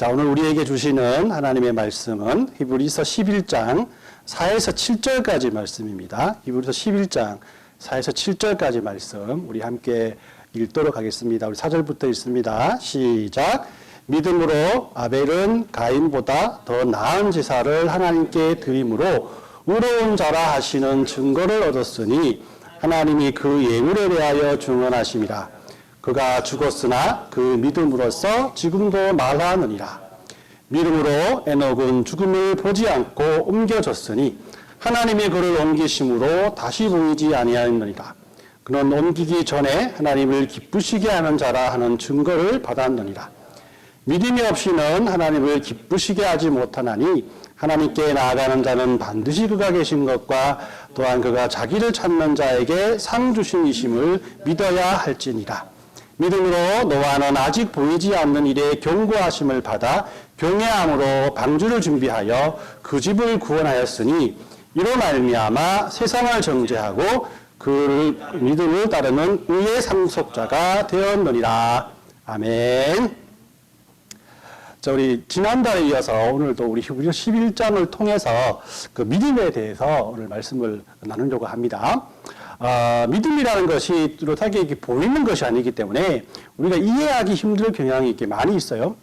자, 오늘 우리에게 주시는 하나님의 말씀은 히브리서 11장 4에서 7절까지 말씀입니다. 히브리서 11장 4에서 7절까지 말씀 우리 함께 읽도록 하겠습니다. 우리 4절부터 읽습니다. 시작. 믿음으로 아벨은 가인보다 더 나은 제사를 하나님께 드림으로 의로운 자라 하시는 증거를 얻었으니 하나님이 그 예물에 대하여 증언하심이라. 그가 죽었으나 그 믿음으로써 지금도 말하느니라. 믿음으로 에녹은 죽음을 보지 않고 옮겨졌으니 하나님이 그를 옮기심으로 다시 보이지 아니하였느니라. 그는 옮기기 전에 하나님을 기쁘시게 하는 자라 하는 증거를 받았느니라. 믿음이 없이는 하나님을 기쁘시게 하지 못하나니 하나님께 나아가는 자는 반드시 그가 계신 것과 또한 그가 자기를 찾는 자에게 상 주심이심을 믿어야 할지니라. 믿음으로 노아는 아직 보이지 않는 일에 경고하심을 받아 경외함으로 방주를 준비하여 그 집을 구원하였으니 이로 말미암아 세상을 정죄하고 그 믿음을 따르는 의의 상속자가 되었느니라. 아멘. 자, 우리 지난달에 이어서 오늘도 우리 히브리서 11장을 통해서 그 믿음에 대해서 오늘 말씀을 나누려고 합니다. 믿음이라는 것이 뚜렷하게 이렇게 보이는 것이 아니기 때문에 우리가 이해하기 힘들 경향이 이렇게 많이 있어요.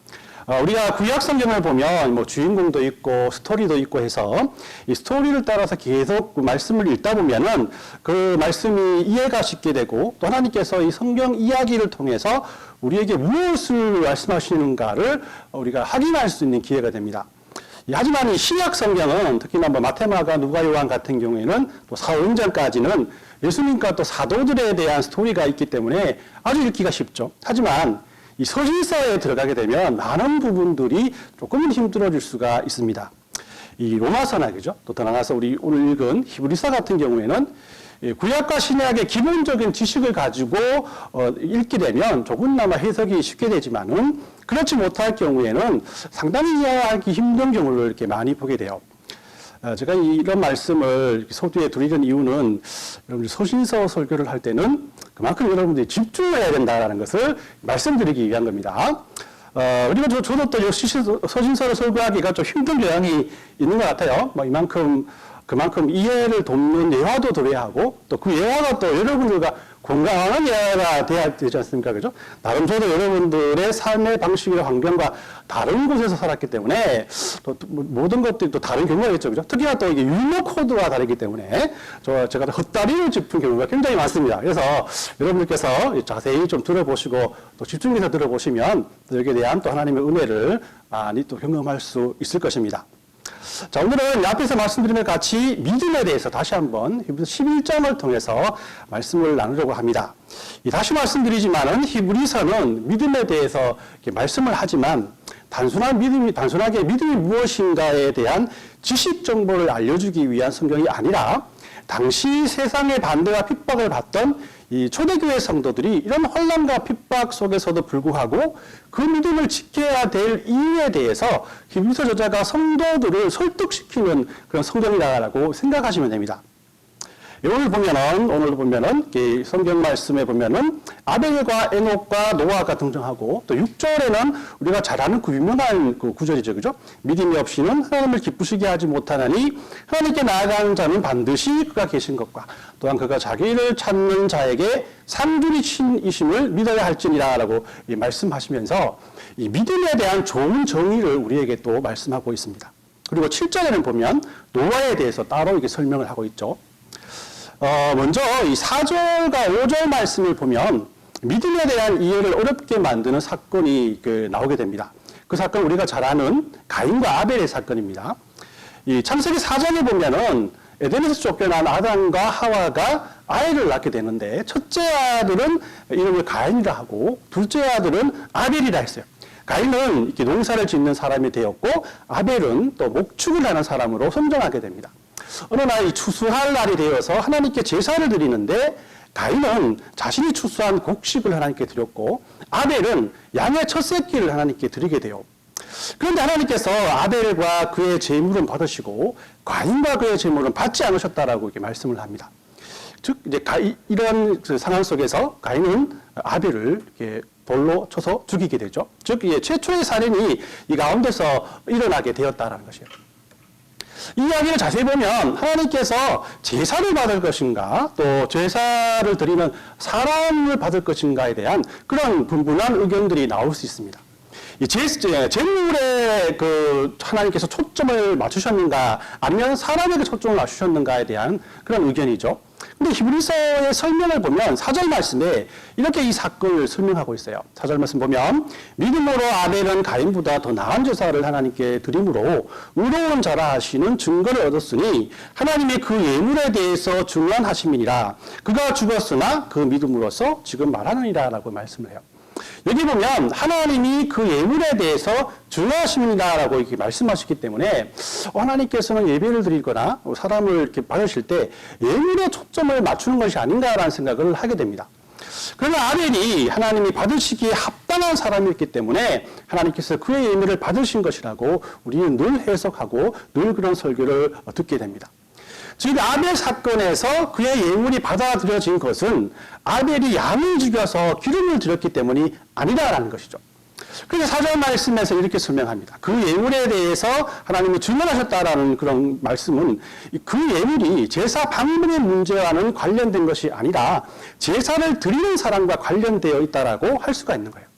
우리가 구약 성경을 보면 뭐 주인공도 있고 스토리도 있고 해서 이 스토리를 따라서 계속 그 말씀을 읽다 보면은 그 말씀이 이해가 쉽게 되고 또 하나님께서 이 성경 이야기를 통해서 우리에게 무엇을 말씀하시는가를 우리가 확인할 수 있는 기회가 됩니다. 하지만 이 신약 성경은 특히나 뭐 마태마가 누가 요한 같은 경우에는 또 사도행전까지는 예수님과 또 사도들에 대한 스토리가 있기 때문에 아주 읽기가 쉽죠. 하지만 이 서신서에 들어가게 되면 많은 부분들이 조금은 힘들어질 수가 있습니다. 이 로마서나 그죠? 또 더 나아가서 우리 오늘 읽은 히브리서 같은 경우에는 구약과 신약의 기본적인 지식을 가지고 읽게 되면 조금나마 해석이 쉽게 되지만은 그렇지 못할 경우에는 상당히 이해하기 힘든 경우를 이렇게 많이 보게 돼요. 제가 이런 말씀을 소두에 드리는 이유는 여러분들 서신서 설교를 할 때는 그만큼 여러분들이 집중해야 된다는 것을 말씀드리기 위한 겁니다. 그리고 저도 또 서신서를 설교하기가 좀 힘든 경향이 있는 것 같아요. 뭐 그만큼 이해를 돕는 예화도 들어야 하고 또 그 예화가 또 여러분들과 공감하는 예화가 돼야 되지 않습니까? 그죠? 나름 저도 여러분들의 삶의 방식이나 환경과 다른 곳에서 살았기 때문에 또 모든 것들이 또 다른 경우가 있죠. 그죠? 특히나 또 이게 유머 코드가 다르기 때문에 제가 헛다리를 짚은 경우가 굉장히 많습니다. 그래서 여러분들께서 자세히 좀 들어보시고 또 집중해서 들어보시면 또 여기에 대한 또 하나님의 은혜를 많이 또 경험할 수 있을 것입니다. 자, 오늘은 앞에서 말씀드린 것 같이 믿음에 대해서 다시 한번 히브리서 11장을 통해서 말씀을 나누려고 합니다. 다시 말씀드리지만은 히브리서는 믿음에 대해서 이렇게 말씀을 하지만 단순하게 믿음이 무엇인가에 대한 지식 정보를 알려주기 위한 성경이 아니라 당시 세상의 반대와 핍박을 받던 이 초대교회 성도들이 이런 혼란과 핍박 속에서도 불구하고 그 믿음을 지켜야 될 이유에 대해서 히브리서 저자가 성도들을 설득시키는 그런 성경이라고 생각하시면 됩니다. 오늘 보면은 이 성경 말씀에 보면은 아벨과 에녹과 노아가 등장하고 또 6절에는 우리가 잘 아는 그 유명한 그 구절이죠. 그죠? 믿음이 없이는 하나님을 기쁘시게 하지 못하나니 하나님께 나아가는 자는 반드시 그가 계신 것과 또한 그가 자기를 찾는 자에게 상주리신이심을 믿어야 할지니라라고 말씀하시면서 이 믿음에 대한 좋은 정의를 우리에게 또 말씀하고 있습니다. 그리고 7절에는 보면 노아에 대해서 따로 이렇게 설명을 하고 있죠. 먼저 이 4절과 5절 말씀을 보면 믿음에 대한 이해를 어렵게 만드는 사건이 나오게 됩니다. 그 사건은 우리가 잘 아는 가인과 아벨의 사건입니다. 이 창세기 4장에 보면은 에덴에서 쫓겨난 아담과 하와가 아이를 낳게 되는데 첫째 아들은 이름을 가인이라 하고 둘째 아들은 아벨이라 했어요. 가인은 이렇게 농사를 짓는 사람이 되었고 아벨은 또 목축을 하는 사람으로 선정하게 됩니다. 어느 날 추수할 날이 되어서 하나님께 제사를 드리는데 가인은 자신이 추수한 곡식을 하나님께 드렸고 아벨은 양의 첫 새끼를 하나님께 드리게 돼요. 그런데 하나님께서 아벨과 그의 제물은 받으시고 가인과 그의 제물은 받지 않으셨다라고 이렇게 말씀을 합니다. 즉 이제 이런 상황 속에서 가인은 아벨을 이렇게 돌로 쳐서 죽이게 되죠. 즉 최초의 살인이 이 가운데서 일어나게 되었다라는 것이에요. 이 이야기를 자세히 보면 하나님께서 제사를 받을 것인가 또 제사를 드리는 사람을 받을 것인가에 대한 그런 분분한 의견들이 나올 수 있습니다. 이 제물에 하나님께서 초점을 맞추셨는가 아니면 사람에게 초점을 맞추셨는가에 대한 그런 의견이죠. 근데 히브리서의 설명을 보면 4절 말씀에 이렇게 이 사건을 설명하고 있어요. 4절 말씀 보면 믿음으로 아벨은 가인보다 더 나은 제사를 하나님께 드림으로 의로운 자라 하시는 증거를 얻었으니 하나님이 그 예물에 대해서 중언하심이니라. 그가 죽었으나 그 믿음으로써 지금 말하느니라 라고 말씀을 해요. 여기 보면 하나님이 그 예물에 대해서 중요하십니다라고 이렇게 말씀하셨기 때문에 하나님께서는 예배를 드리거나 사람을 이렇게 받으실 때 예물에 초점을 맞추는 것이 아닌가라는 생각을 하게 됩니다. 그러나 아벨이 하나님이 받으시기에 합당한 사람이었기 때문에 하나님께서 그의 예물을 받으신 것이라고 우리는 늘 해석하고 늘 그런 설교를 듣게 됩니다. 즉 아벨 사건에서 그의 예물이 받아들여진 것은 아벨이 양을 죽여서 기름을 드렸기 때문이 아니다라는 것이죠. 그래서 4절 말씀에서 이렇게 설명합니다. 그 예물에 대해서 하나님이 증언하셨다라는 그런 말씀은 그 예물이 제사 방법의 문제와는 관련된 것이 아니라 제사를 드리는 사람과 관련되어 있다라고 할 수가 있는 거예요.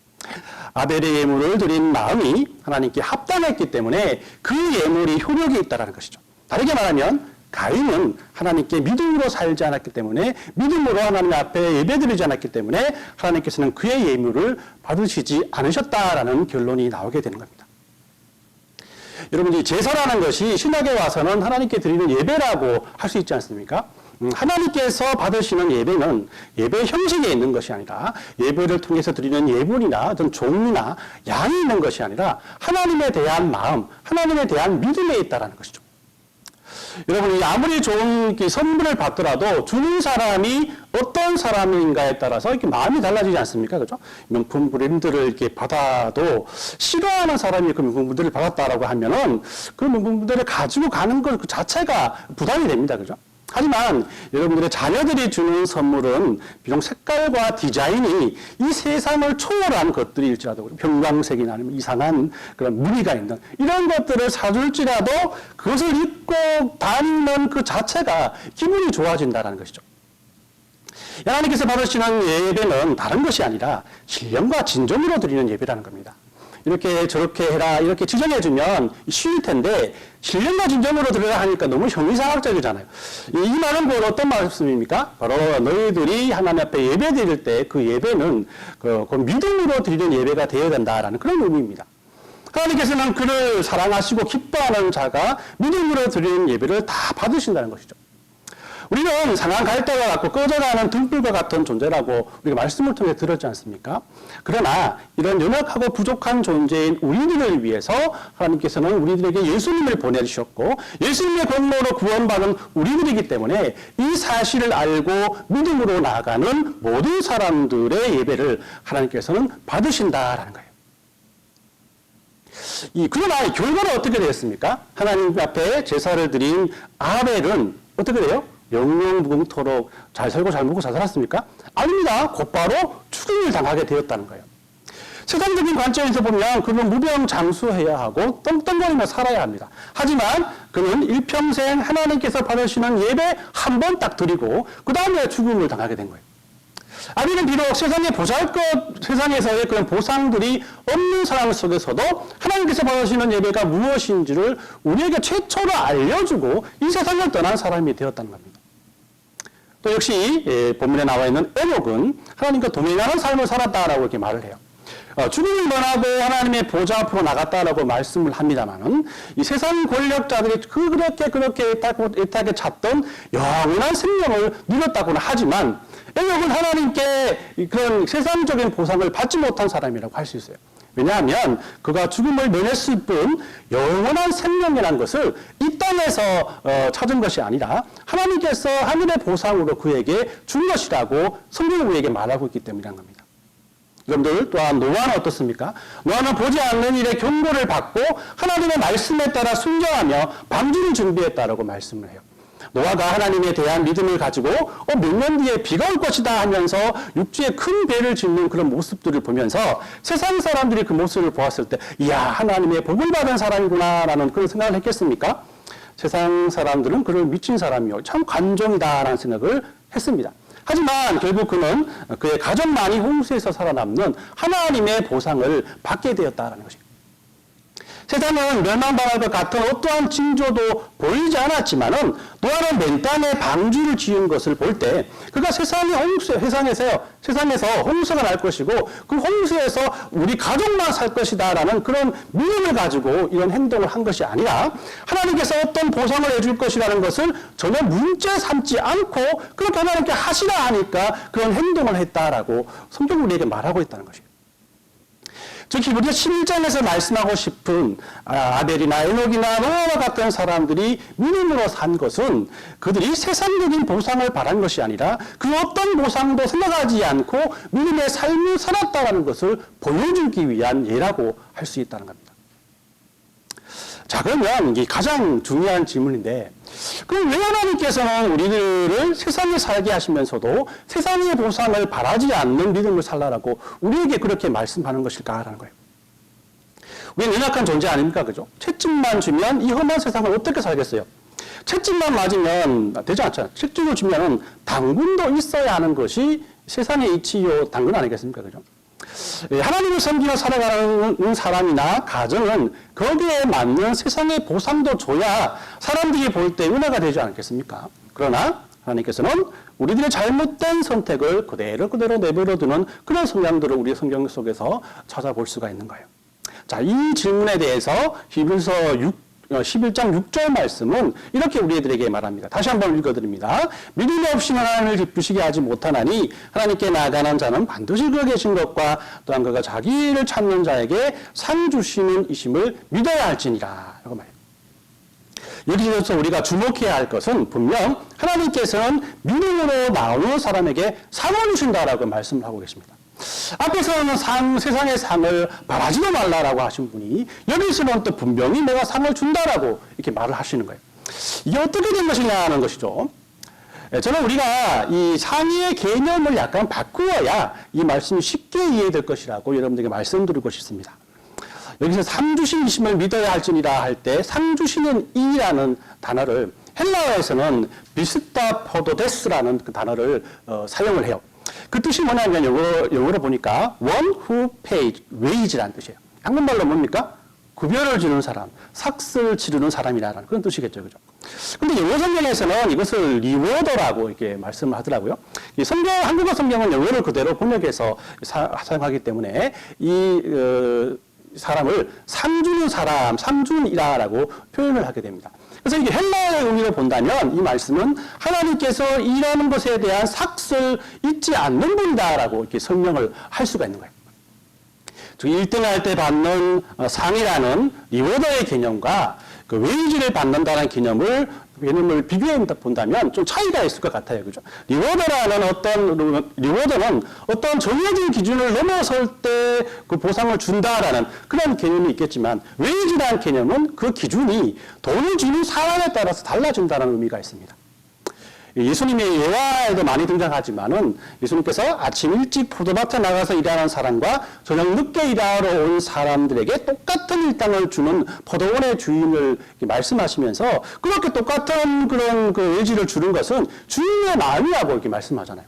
아벨의 예물을 드린 마음이 하나님께 합당했기 때문에 그 예물이 효력이 있다라는 것이죠. 다르게 말하면 가인은 하나님께 믿음으로 살지 않았기 때문에 믿음으로 하나님 앞에 예배드리지 않았기 때문에 하나님께서는 그의 예물을 받으시지 않으셨다라는 결론이 나오게 되는 겁니다. 여러분 이 제사라는 것이 신약에 와서는 하나님께 드리는 예배라고 할 수 있지 않습니까? 하나님께서 받으시는 예배는 예배 형식에 있는 것이 아니라 예배를 통해서 드리는 예물이나 어떤 종이나 양이 있는 것이 아니라 하나님에 대한 마음, 하나님에 대한 믿음에 있다라는 것이죠. 여러분이 아무리 좋은 선물을 받더라도 주는 사람이 어떤 사람인가에 따라서 이렇게 마음이 달라지지 않습니까? 그죠? 명품 브랜드를 이렇게 받아도 싫어하는 사람이 그 명품 브랜드를 받았다라고 하면은 그 명품 브랜드를 가지고 가는 것 그 자체가 부담이 됩니다. 그죠? 하지만 여러분들의 자녀들이 주는 선물은 비록 색깔과 디자인이 이 세상을 초월한 것들일지라도 형광색이나 아니면 이상한 그런 무늬가 있는 이런 것들을 사줄지라도 그것을 입고 다니는 그 자체가 기분이 좋아진다는 것이죠. 하나님께서 받으시는 예배는 다른 것이 아니라 신령과 진정으로 드리는 예배라는 겁니다. 이렇게 저렇게 해라 이렇게 지정해주면 쉬울 텐데 신령과 진정으로 드리라 하니까 너무 형이상학적이잖아요. 이 말은 뭐 어떤 말씀입니까? 바로 너희들이 하나님 앞에 예배 드릴 때 그 예배는 그 믿음으로 드리는 예배가 되어야 된다라는 그런 의미입니다. 하나님께서는 그를 사랑하시고 기뻐하는 자가 믿음으로 드리는 예배를 다 받으신다는 것이죠. 우리는 상한 갈대와 같고 꺼져가는 등불과 같은 존재라고 우리가 말씀을 통해 들었지 않습니까? 그러나 이런 연약하고 부족한 존재인 우리들을 위해서 하나님께서는 우리들에게 예수님을 보내주셨고 예수님의 공로로 구원받은 우리들이기 때문에 이 사실을 알고 믿음으로 나아가는 모든 사람들의 예배를 하나님께서는 받으신다라는 거예요. 그러나 결과는 어떻게 되었습니까? 하나님 앞에 제사를 드린 아벨은 어떻게 돼요? 영영무궁토록 잘 살고 잘 먹고 잘 살았습니까? 아닙니다. 곧바로 죽임을 당하게 되었다는 거예요. 세상적인 관점에서 보면 그는 무병장수해야 하고 떵떵거리며 살아야 합니다. 하지만 그는 일평생 하나님께서 받으시는 예배 한 번 딱 드리고 그 다음에 죽임을 당하게 된 거예요. 아벨은 비록 세상의 세상에서의 그런 보상들이 없는 상황 속에서도 하나님께서 받으시는 예배가 무엇인지를 우리에게 최초로 알려주고 이 세상을 떠난 사람이 되었다는 겁니다. 또 역시 본문에 나와 있는 에녹은 하나님과 동행하는 삶을 살았다라고 이렇게 말을 해요. 죽음을 면하고 하나님의 보좌 앞으로 나갔다라고 말씀을 합니다만은 이 세상 권력자들이 그렇게 애타게 찾던 영원한 생명을 누렸다고는 하지만 에녹은 하나님께 그런 세상적인 보상을 받지 못한 사람이라고 할 수 있어요. 왜냐하면 그가 죽음을 면했을 뿐 영원한 생명이라는 것을 이 땅에서 찾은 것이 아니라 하나님께서 하늘의 보상으로 그에게 준 것이라고 성경은 우리에게 말하고 있기 때문이라는 겁니다. 여러분들 또한 노아는 어떻습니까? 노아는 보지 않는 일에 경고를 받고 하나님의 말씀에 따라 순종하며 방주를 준비했다라고 말씀을 해요. 노아가 하나님에 대한 믿음을 가지고 몇 년 뒤에 비가 올 것이다 하면서 육지에 큰 배를 짓는 그런 모습들을 보면서 세상 사람들이 그 모습을 보았을 때 이야 하나님의 복을 받은 사람이구나라는 그런 생각을 했겠습니까? 세상 사람들은 그를 미친 사람이요 참 관종이다라는 생각을 했습니다. 하지만 결국 그는 그의 가족만이 홍수에서 살아남는 하나님의 보상을 받게 되었다는 것입니다. 세상은 멸망당할 것 같은 어떠한 징조도 보이지 않았지만은 노아는 맨 땅에 방주를 지은 것을 볼 때 그가 세상에서 홍수가 날 것이고 그 홍수에서 우리 가족만 살 것이다라는 그런 믿음을 가지고 이런 행동을 한 것이 아니라 하나님께서 어떤 보상을 해줄 것이라는 것을 전혀 문제 삼지 않고 그렇게 하나님께 하시라 하니까 그런 행동을 했다라고 성경 우리에게 말하고 있다는 것이에요. 즉 히브리서 11장에서 말씀하고 싶은 아벨이나 에녹이나 노아와 같은 사람들이 믿음으로 산 것은 그들이 세상적인 보상을 바란 것이 아니라 그 어떤 보상도 생각하지 않고 믿음의 삶을 살았다는 것을 보여주기 위한 예라고 할 수 있다는 겁니다. 자, 그러면 이 가장 중요한 질문인데 그럼 왜 하나님께서는 우리들을 세상에 살게 하시면서도 세상의 보상을 바라지 않는 믿음을 살라라고 우리에게 그렇게 말씀하는 것일까라는 거예요. 우리는 연약한 존재 아닙니까? 그죠? 채찍만 주면 이 험한 세상을 어떻게 살겠어요? 채찍만 맞으면 되지 않잖아요. 채찍을 주면 당근도 있어야 하는 것이 세상의 이치요 당근 아니겠습니까? 그죠? 하나님을 섬기며 살아가는 사람이나 가정은 거기에 맞는 세상의 보상도 줘야 사람들이 볼 때 은혜가 되지 않겠습니까? 그러나 하나님께서는 우리들의 잘못된 선택을 그대로 내버려두는 그런 성향들을 우리 성경 속에서 찾아볼 수가 있는 거예요. 자, 이 질문에 대해서 히브리서 11장 6절 말씀은 이렇게 우리들에게 말합니다. 다시 한번 읽어드립니다. 믿음 없이 하나님을 기쁘시게 하지 못하나니 하나님께 나아가는 자는 반드시 그 계신 것과 또한 그가 자기를 찾는 자에게 상 주시는 이심을 믿어야 할지니라. 라고 말해요. 여기서 우리가 주목해야 할 것은 분명 하나님께서는 믿음으로 나오는 사람에게 상을 주신다라고 말씀을 하고 계십니다. 앞에서는 세상의 상을 바라지도 말라라고 하신 분이 여기서는 또 분명히 내가 상을 준다라고 이렇게 말을 하시는 거예요. 이게 어떻게 된 것이냐 하는 것이죠. 저는 우리가 이 상의 개념을 약간 바꾸어야 이 말씀이 쉽게 이해될 것이라고 여러분들에게 말씀드리고 싶습니다. 여기서 상 주신 이심을 믿어야 할지니라 할 때 상 주시는 이라는 단어를 헬라어에서는 비스타포도데스라는 그 단어를 사용을 해요. 그 뜻이 뭐냐면 영어로 보니까 one who pays wage라는 뜻이에요. 한국말로 뭡니까? 급여를 주는 사람, 삭스를 치르는 사람이라는 그런 뜻이겠죠. 그죠? 근데 영어 성경에서는 이것을 리워더라고 이렇게 말씀을 하더라고요. 이 한국어 성경은 영어를 그대로 번역해서 사용하기 때문에 사람을 상 주는 사람, 상준이라고 표현을 하게 됩니다. 그래서 이게 헬라어의 의미로 본다면 이 말씀은 하나님께서 일하는 것에 대한 삭슬 잊지 않는 분이다라고 이렇게 설명을 할 수가 있는 거예요. 즉 1등할 때 받는 상이라는 리워더의 개념과 그 웨이지를 받는다는 개념을 비교해 본다면 좀 차이가 있을 것 같아요. 그죠? 리워더는 어떤 정해진 기준을 넘어설 때 그 보상을 준다라는 그런 개념이 있겠지만, 웨이지라는 개념은 그 기준이 돈을 주는 사람에 따라서 달라진다는 의미가 있습니다. 예수님의 예화에도 많이 등장하지만은 예수님께서 아침 일찍 포도밭에 나가서 일하는 사람과 저녁 늦게 일하러 온 사람들에게 똑같은 일당을 주는 포도원의 주인을 말씀하시면서 그렇게 똑같은 그런 그 외지를 주는 것은 주인의 마음이라고 이렇게 말씀하잖아요.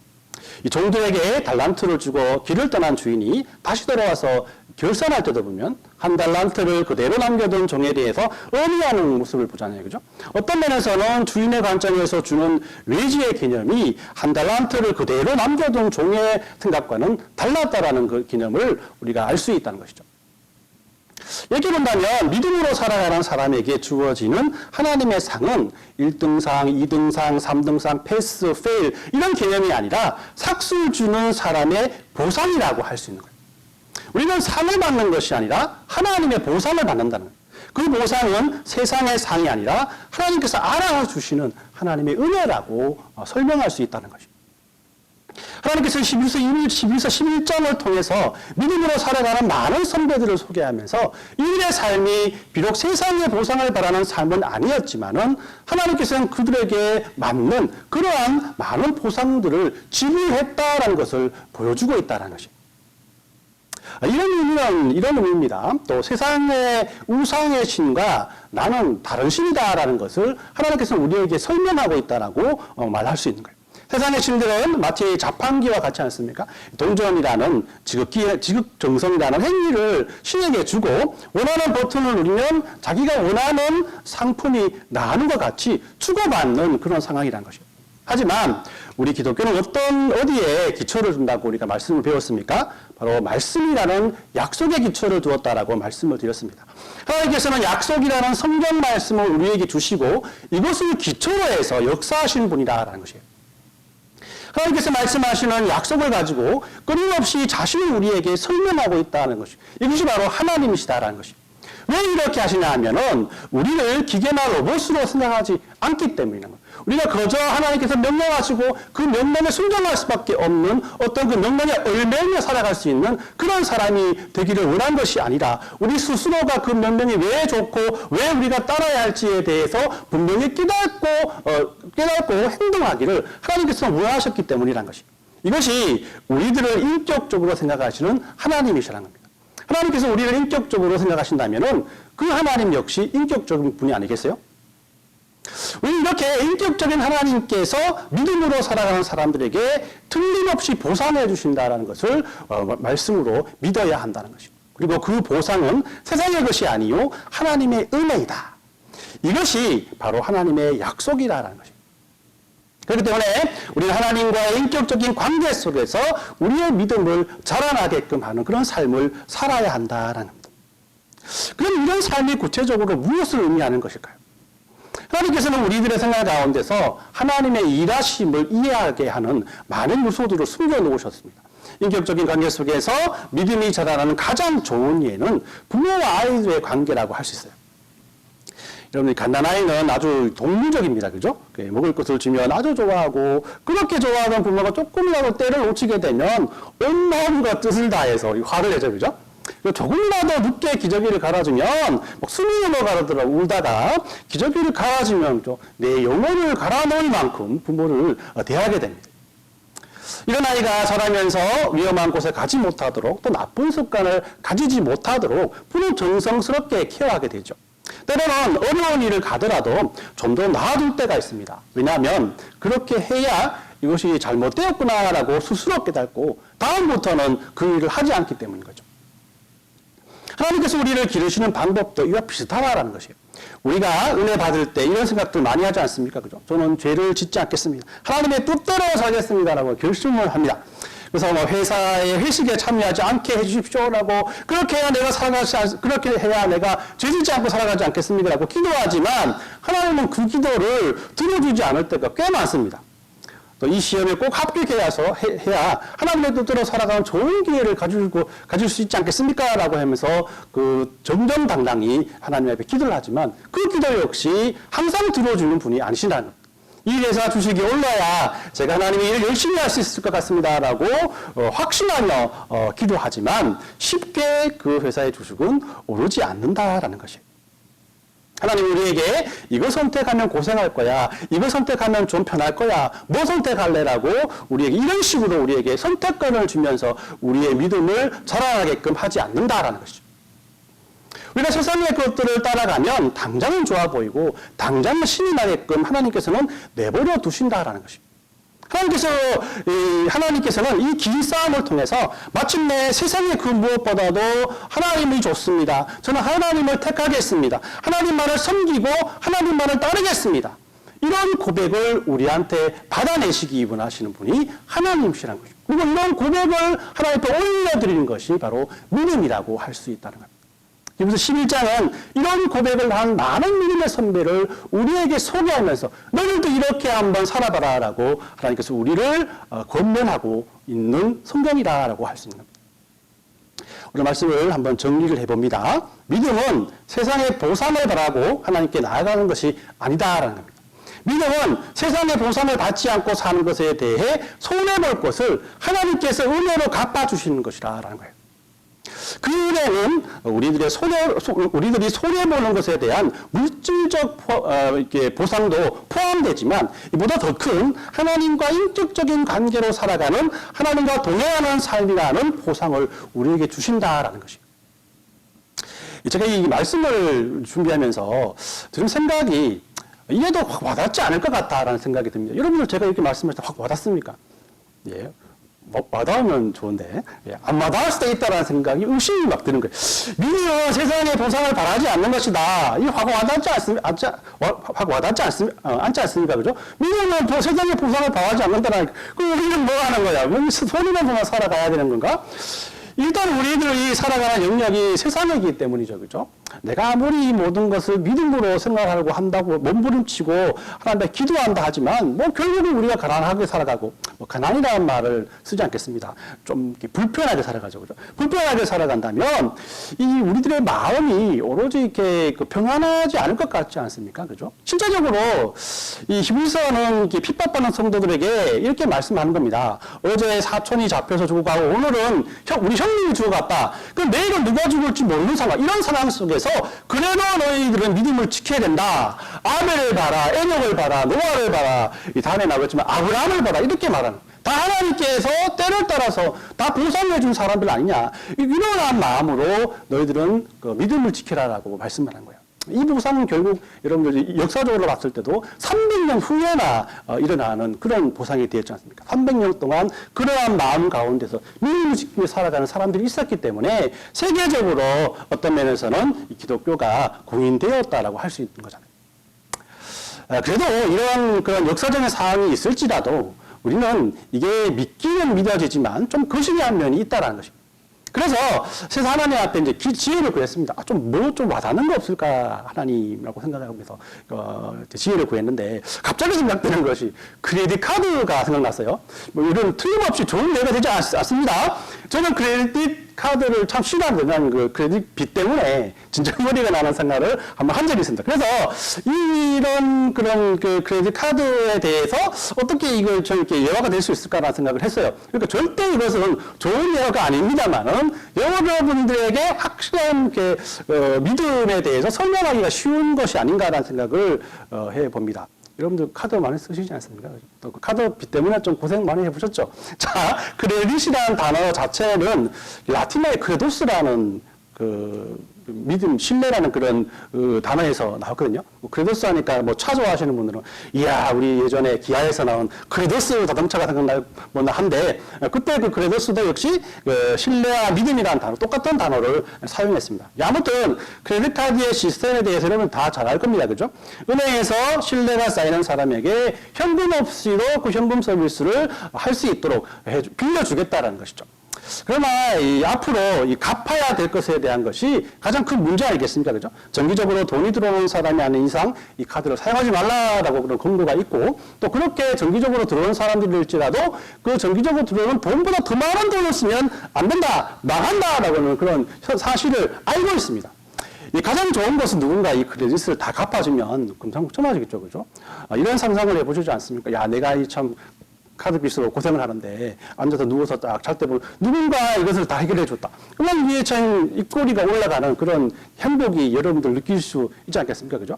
이 종들에게 달란트를 주고 길을 떠난 주인이 다시 돌아와서 결산할 때도 보면 한 달란트를 그대로 남겨둔 종에 대해서 의미하는 모습을 보잖아요. 그죠? 어떤 면에서는 주인의 관점에서 주는 외지의 개념이 한 달란트를 그대로 남겨둔 종의 생각과는 달랐다라는 그 개념을 우리가 알 수 있다는 것이죠. 이렇게 본다면 믿음으로 살아가는 사람에게 주어지는 하나님의 상은 1등상, 2등상, 3등상, 패스, 페일 이런 개념이 아니라 삭수를 주는 사람의 보상이라고 할 수 있는 거예요. 우리는 상을 받는 것이 아니라 하나님의 보상을 받는다는 거예요. 그 보상은 세상의 상이 아니라 하나님께서 알아주시는 하나님의 은혜라고 설명할 수 있다는 것입니다. 하나님께서 11서 11장을 통해서 믿음으로 살아가는 많은 선배들을 소개하면서 이들의 삶이 비록 세상의 보상을 바라는 삶은 아니었지만은 하나님께서는 그들에게 맞는 그러한 많은 보상들을 지불했다라는 것을 보여주고 있다는 것입니다. 이런 의미입니다. 또 세상의 우상의 신과 나는 다른 신이다라는 것을 하나님께서는 우리에게 설명하고 있다라고 말할 수 있는 거예요. 세상의 신들은 마치 자판기와 같지 않습니까? 동전이라는 지극정성이라는 행위를 신에게 주고 원하는 버튼을 누르면 자기가 원하는 상품이 나오는 것 같이 주고받는 그런 상황이라는 것이죠. 하지만 우리 기독교는 어디에 기초를 둔다고 우리가 말씀을 배웠습니까? 바로 말씀이라는 약속의 기초를 두었다라고 말씀을 드렸습니다. 하나님께서는 약속이라는 성경 말씀을 우리에게 주시고 이것을 기초로 해서 역사하시는 분이다라는 것이에요. 하나님께서 말씀하시는 약속을 가지고 끊임없이 자신을 우리에게 설명하고 있다는 것이 이것이 바로 하나님이시다라는 것이. 왜 이렇게 하시냐 하면은 우리를 기계나 로봇으로 생각하지 않기 때문이라는 거예요. 우리가 그저 하나님께서 명령하시고 그 명령에 순종할 수밖에 없는 어떤 그 명령에 얽매여 살아갈 수 있는 그런 사람이 되기를 원한 것이 아니라 우리 스스로가 그 명령이 왜 좋고 왜 우리가 따라야 할지에 대해서 분명히 깨닫고 행동하기를 하나님께서 원하셨기 때문이라는 것이. 이것이 우리들을 인격적으로 생각하시는 하나님이시라는 겁니다. 하나님께서 우리를 인격적으로 생각하신다면은 그 하나님 역시 인격적인 분이 아니겠어요? 우리 이렇게 인격적인 하나님께서 믿음으로 살아가는 사람들에게 틀림없이 보상해 주신다는 것을 말씀으로 믿어야 한다는 것이고, 그리고 그 보상은 세상의 것이 아니요 하나님의 은혜이다. 이것이 바로 하나님의 약속이라는 것입니다. 그렇기 때문에 우리는 하나님과의 인격적인 관계 속에서 우리의 믿음을 자라나게끔 하는 그런 삶을 살아야 한다라는 겁니다. 그럼 이런 삶이 구체적으로 무엇을 의미하는 것일까요? 하나님께서는 우리들의 생활 가운데서 하나님의 일하심을 이해하게 하는 많은 요소들을 숨겨놓으셨습니다. 인격적인 관계 속에서 믿음이 자라나는 가장 좋은 예는 부모와 아이들의 관계라고 할 수 있어요. 여러분들 갓난아이는 아주 동물적입니다. 그죠? 먹을 것을 주면 아주 좋아하고 그렇게 좋아하는 부모가 조금이라도 때를 놓치게 되면 온 마음과 뜻을 다해서 화를 내죠. 그죠? 조금이라도 늦게 기저귀를 갈아주면 막 숨이 넘어가더라고 울다가 기저귀를 갈아주면 내 영혼을 갈아놓을 만큼 부모를 대하게 됩니다. 이런 아이가 자라면서 위험한 곳에 가지 못하도록 또 나쁜 습관을 가지지 못하도록 부모 정성스럽게 케어하게 되죠. 때로는 어려운 일을 가더라도 좀 더 나아둘 때가 있습니다. 왜냐하면 그렇게 해야 이것이 잘못되었구나라고 스스로 깨닫고 다음부터는 그 일을 하지 않기 때문인 거죠. 하나님께서 우리를 기르시는 방법도 이와 비슷하다라는 것이에요. 우리가 은혜 받을 때 이런 생각들 많이 하지 않습니까? 그죠? 저는 죄를 짓지 않겠습니다. 하나님의 뜻대로 살겠습니다라고 결심을 합니다. 그래서 회사의 회식에 참여하지 않게 해주십시오라고 그렇게 해야 그렇게 해야 내가 죄짓지 않고 살아가지 않겠습니다라고 기도하지만 하나님은 그 기도를 들어주지 않을 때가 꽤 많습니다. 또 이 시험에 꼭 합격해야 하나님의 뜻대로 살아가는 좋은 기회를 가질 수 있지 않겠습니까? 라고 하면서 그 정정당당히 하나님 앞에 기도를 하지만 그 기도 역시 항상 들어주는 분이 아니시라는 겁니다. 이 회사 주식이 올라야 제가 하나님의 일을 열심히 할 수 있을 것 같습니다. 라고 확신하며 기도하지만 쉽게 그 회사의 주식은 오르지 않는다라는 것이에요. 하나님 우리에게 이거 선택하면 고생할 거야. 이거 선택하면 좀 편할 거야. 뭐 선택할래라고 우리에게 이런 식으로 우리에게 선택권을 주면서 우리의 믿음을 자라나게끔 하지 않는다라는 것이죠. 우리가 세상의 것들을 따라가면 당장은 좋아 보이고 당장은 신이 나게끔 하나님께서는 내버려 두신다라는 것입니다. 하나님께서는 이 긴 싸움을 통해서 마침내 세상의 그 무엇보다도 하나님이 좋습니다. 저는 하나님을 택하겠습니다. 하나님만을 섬기고 하나님만을 따르겠습니다. 이런 고백을 우리한테 받아내시기 원하시는 분이 하나님이시라는 것입니다. 그리고 이런 고백을 하나님 앞에 올려드리는 것이 바로 믿음이라고 할 수 있다는 겁니다. 그래서 11장은 이런 고백을 한 많은 믿음의 선배를 우리에게 소개하면서 너희들도 이렇게 한번 살아봐라 라고 하나님께서 우리를 권면하고 있는 성경이라고 할 수 있는 겁니다. 오늘 말씀을 한번 정리를 해봅니다. 믿음은 세상의 보상을 바라고 하나님께 나아가는 것이 아니다라는 겁니다. 믿음은 세상의 보상을 받지 않고 사는 것에 대해 손해볼 것을 하나님께서 은혜로 갚아주시는 것이라는 거예요. 그 은혜는 우리들이 손해보는 것에 대한 물질적 보상도 포함되지만 이보다 더 큰 하나님과 인격적인 관계로 살아가는 하나님과 동행하는 삶이라는 보상을 우리에게 주신다라는 것이에요. 제가 이 말씀을 준비하면서 드는 생각이 이래도 확 와닿지 않을 것 같다라는 생각이 듭니다. 여러분들 제가 이렇게 말씀할 때 확 와닿습니까? 예. 와닿으면 좋은데, 예. 안 와닿을 수도 있다라는 생각이 의심이 막 드는 거예요. 믿음은 세상의 보상을 바라지 않는 것이다. 이게 확 와닿지 않습니까? 그죠? 믿음은 세상의 보상을 바라지 않는다는, 그럼 우리는 뭐 하는 거야? 손해만 보면 살아가야 되는 건가? 일단 우리들이 살아가는 영역이 세상이기 때문이죠. 그죠? 내가 아무리 이 모든 것을 믿음으로 생각하려고 한다고 몸부림치고 하나님께 기도한다 하지만 뭐 결국은 우리가 가난하게 살아가고 뭐 가난이라는 말을 쓰지 않겠습니다. 좀 불편하게 살아가죠. 그죠? 불편하게 살아간다면 이 우리들의 마음이 오로지 이렇게 평안하지 않을 것 같지 않습니까? 그죠? 실제적으로 이 히브리서는 핍박받는 성도들에게 이렇게 말씀하는 겁니다. 어제 사촌이 잡혀서 죽어가고 오늘은 우리 형님이 죽어갔다. 그럼 내일은 누가 죽을지 모르는 상황. 이런 상황 속에서 그래도 너희들은 믿음을 지켜야 된다. 아벨을 봐라, 에녹을 봐라, 노아를 봐라. 이 다음에 나오겠지만 아브라함을 봐라. 이렇게 말하는. 다 하나님께서 때를 따라서 다 보상해 준 사람들 아니냐. 이러한 마음으로 너희들은 그 믿음을 지켜라라고 말씀하는 거예요. 이 보상은 결국 여러분들 역사적으로 봤을 때도 300년 후에나 일어나는 그런 보상이 되었지 않습니까? 300년 동안 그러한 마음 가운데서 믿음을 지키며 살아가는 사람들이 있었기 때문에 세계적으로 어떤 면에서는 이 기독교가 공인되었다라고 할 수 있는 거잖아요. 그래도 이런 그런 역사적인 사항이 있을지라도 우리는 이게 믿기는 믿어지지만 좀 거시기한 면이 있다라는 것입니다. 그래서 세상 하나님 앞에 이제 지혜를 구했습니다. 좀 와닿는 거 없을까 하나님이라고 생각하면서 지혜를 구했는데 갑자기 생각되는 것이 크레딧 카드가 생각났어요. 뭐 이런 틀림없이 좋은 예가 되지 않습니다. 저는 크레딧 카드를 참 싫어하는 그 크레딧 빚 때문에 진짜 머리가 나는 생각을 한번 한 적이 있습니다. 그래서 이런 그런 그 크레딧 카드에 대해서 어떻게 이걸 좀 이렇게 예화가 될 수 있을까라는 생각을 했어요. 그러니까 절대 이것은 좋은 예화가 아닙니다만은 여러분들에게 확실한 믿음에 대해서 설명하기가 쉬운 것이 아닌가라는 생각을 해봅니다. 여러분들 카드 많이 쓰시지 않습니까? 또 카드 빚 때문에 좀 고생 많이 해보셨죠? 자, 크레딧이라는 단어 자체는 라틴어의 크레도스라는 믿음, 신뢰라는 그런 단어에서 나왔거든요. 크레도스 하니까 뭐 차 좋아하시는 분들은 이야, 우리 예전에 기아에서 나온 크레도스 자동차가 생각날 한데 그때 그 크레도스도 역시 신뢰와 믿음이라는 단어, 똑같은 단어를 사용했습니다. 아무튼 크레딧 카드의 시스템에 대해서는 다 잘 알 겁니다. 그죠? 은행에서 신뢰가 쌓이는 사람에게 현금 없이도 그 현금 서비스를 할 수 있도록 빌려주겠다라는 것이죠. 그러나 앞으로 갚아야 될 것에 대한 것이 가장 큰 문제 아니겠습니까? 그죠? 정기적으로 돈이 들어오는 사람이 아닌 이상 이 카드를 사용하지 말라라고 그런 권고가 있고 또 그렇게 정기적으로 들어오는 사람들일지라도 그 정기적으로 들어오는 돈보다 더 많은 돈을 쓰면 안 된다, 망한다라고는 그런 사실을 알고 있습니다. 가장 좋은 것은 누군가 이 크레딧을 다 갚아주면 금상첨화지겠죠, 그죠? 이런 상상을 해보시지 않습니까? 야, 내가 참 카드 빚으로 고생을 하는데 앉아서 누워서 딱 잘 때 보면 누군가 이것을 다 해결해 줬다. 그러면 위에 참 입꼬리가 올라가는 그런 행복이 여러분들 느낄 수 있지 않겠습니까? 그죠?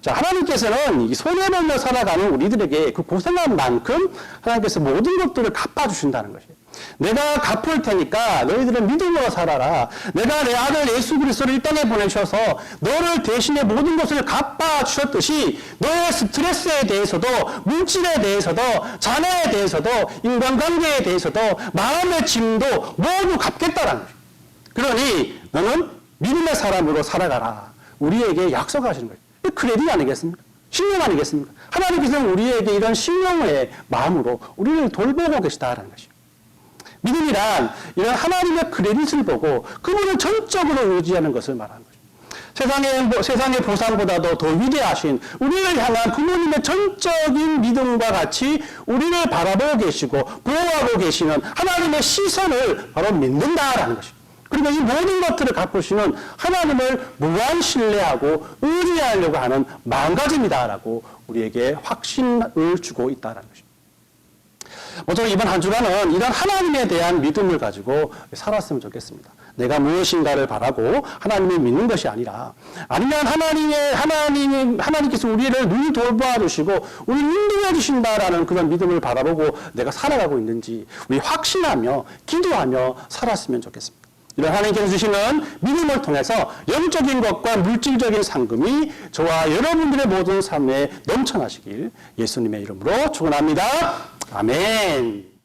자, 하나님께서는 이 손해보며 살아가는 우리들에게 그 고생한 만큼 하나님께서 모든 것들을 갚아주신다는 것이에요. 내가 갚을 테니까 너희들은 믿음으로 살아라. 내가 내 아들 예수 그리스도를 이 땅에 보내셔서 너를 대신에 모든 것을 갚아주셨듯이 너의 스트레스에 대해서도 물질에 대해서도 자녀에 대해서도 인간관계에 대해서도 마음의 짐도 모두 갚겠다라는 거예요. 그러니 너는 믿음의 사람으로 살아가라. 우리에게 약속하시는 거예요. 크레딧 아니겠습니까? 신령 아니겠습니까? 하나님께서는 우리에게 이런 신령의 마음으로 우리를 돌보고 계시다라는 것이죠. 믿음이란 이런 하나님의 크레딧을 보고 그분을 전적으로 의지하는 것을 말하는 거죠. 세상의 보상보다도 더 위대하신 우리를 향한 부모님의 전적인 믿음과 같이 우리를 바라보고 계시고 보호하고 계시는 하나님의 시선을 바로 믿는다라는 것이죠. 그러니까 이 모든 것들을 갚으시는 하나님을 무한 신뢰하고 의지하려고 하는 마음가짐이다라고 우리에게 확신을 주고 있다라는 것입니다. 저는 이번 한 주간은 이런 하나님에 대한 믿음을 가지고 살았으면 좋겠습니다. 내가 무엇인가를 바라고 하나님을 믿는 것이 아니라, 아니면 하나님께서 우리를 늘 돌봐주시고 우리를 인도해 주신다라는 그런 믿음을 바라보고 내가 살아가고 있는지 우리 확신하며 기도하며 살았으면 좋겠습니다. 이런 하나님께서 주시는 믿음을 통해서 영적인 것과 물질적인 상금이 저와 여러분들의 모든 삶에 넘쳐나시길 예수님의 이름으로 축원합니다. 아멘.